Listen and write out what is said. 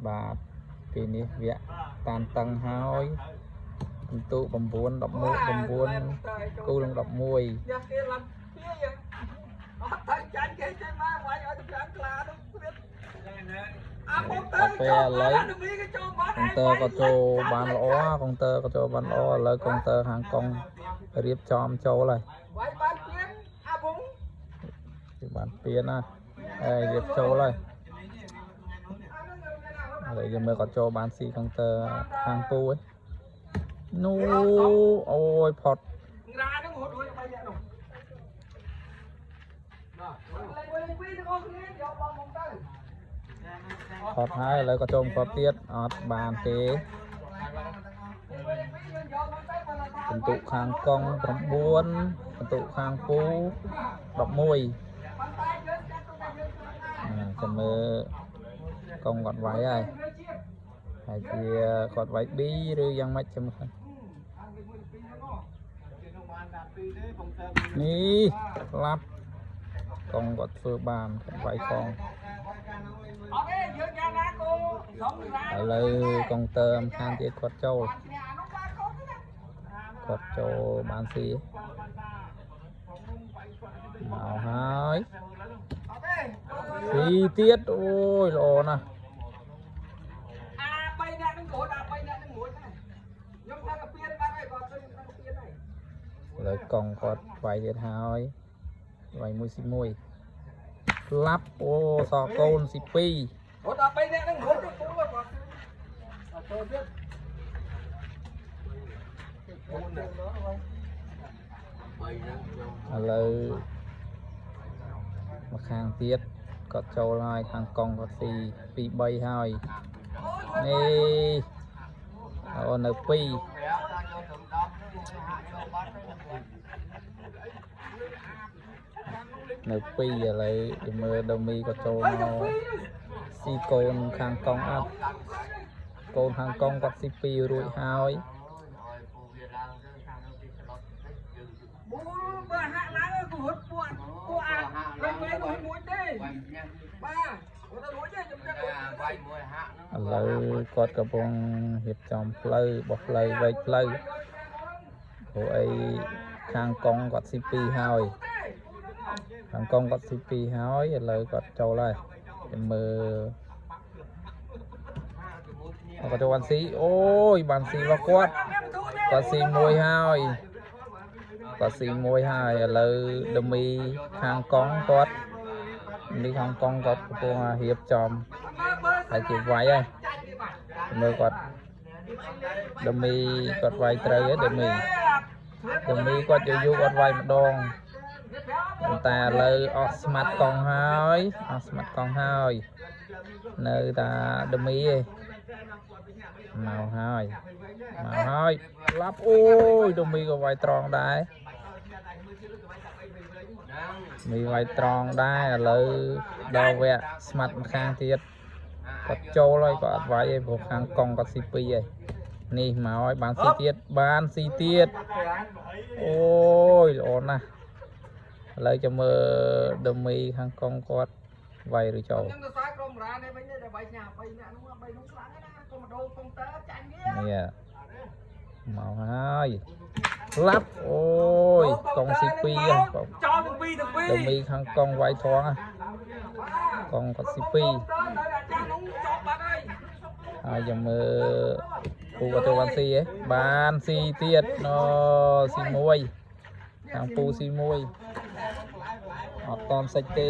បាទពេលនេះវគ្គតានតឹងហើយពិន្ទុ9 11 9គូនឹង11ពេលឥឡូវកុងទ័រក៏ចូលបានល្អកុងទ័រក៏ចូលបានល្អឥឡូវកុងទ័រខាងកុងរៀបចំចូលហើយបានពៀនណាហើយរៀបចូលហើយឥឡូវយើងមើលគាត់ចូលបានស៊ីកុងទ័រខាងពូឯនោះអូយផុតផុតហើយឥឡូវក៏ចូលផុតទៀតអត់បានទេពិន្ទុខាងកុង9ពិន្ទុខាងពូ11ចាំមើលកុងគាត់វាយហើយហើយជាគាត់វាយ B ឬយ៉ាងម៉េចចាំមើលនេះក្លាប់កុងគាត់ធ្វើបានគាត់វាយកងឥឡូវកុងទ័រខាងទៀតគាត់ចូលបានស៊ីមកហើយស៊ីទៀតអូយល្អណាស់ឥឡូវកុងគាត់វាយទៀតហើយវាយមួយស៊ីមួយក្លាប់អូសកូនស៊ី2ឥឡូវមកខាងទៀតគាត់ចូលហើយខាងកុងគាត់ស៊ី2 3ហើយនេះអូនៅ2នៅ2ឥឡូវទៅមើលដូមីក៏ចូលមកស៊ីកូនខាងកុងអត់កូនខាងកុងគាត់ស៊ី2រួចហើយឥឡូវគាត់កំពុងរៀបចំផ្លូវបោះផ្លូវវែកផ្លូវព្រោះអីខាងកុងគាត់ស៊ី2ហើយខាងកុងគាត់ស៊ី2ហើយឥឡូវគាត់ចូលហើយចាំមើលគាត់ចូលបានស៊ីអូយបានស៊ីរបស់គាត់ស៊ីមួយហើយគាត់ស៊ីមួយហើយឥឡូវដូមីខាងកុងគាត់នេះខាងកុងគាត់កំពុងរៀបចំហើយជាវាយហើយមើលគាត់ដូមីគាត់វាយត្រូវទេដូមីគាត់យូរគាត់វាយម្ដងតែឥឡូវអស់ស្មាត់កុងហើយនៅតាដូមីឯងមកហើយក្លាប់អូយដូមីក៏វាយត្រង់ដែរវាយត្រង់ដែរឥឡូវដល់វគ្គស្មាត់ម្ខាងទៀតគាត់ចូលហើយគាត់អត់វាយទេព្រោះខាងកុងគាត់ស៊ី2ហើយនេះមកហើយបានស៊ីទៀតអូយល្អណាស់ឥឡូវចាំមើលដូមីខាងកុងគាត់វាយឬចូលនេះមកហើយក្លាប់អូយកុងស៊ី2ហើយដូមីខាងកុងវាយត្រង់កុងគាត់ស៊ី2ហើយចាំមើលពូគាត់ចូលបានស៊ីបានស៊ីទៀតស៊ីមួយខាងពូស៊ីមួយអត់តន់សាច់ទេ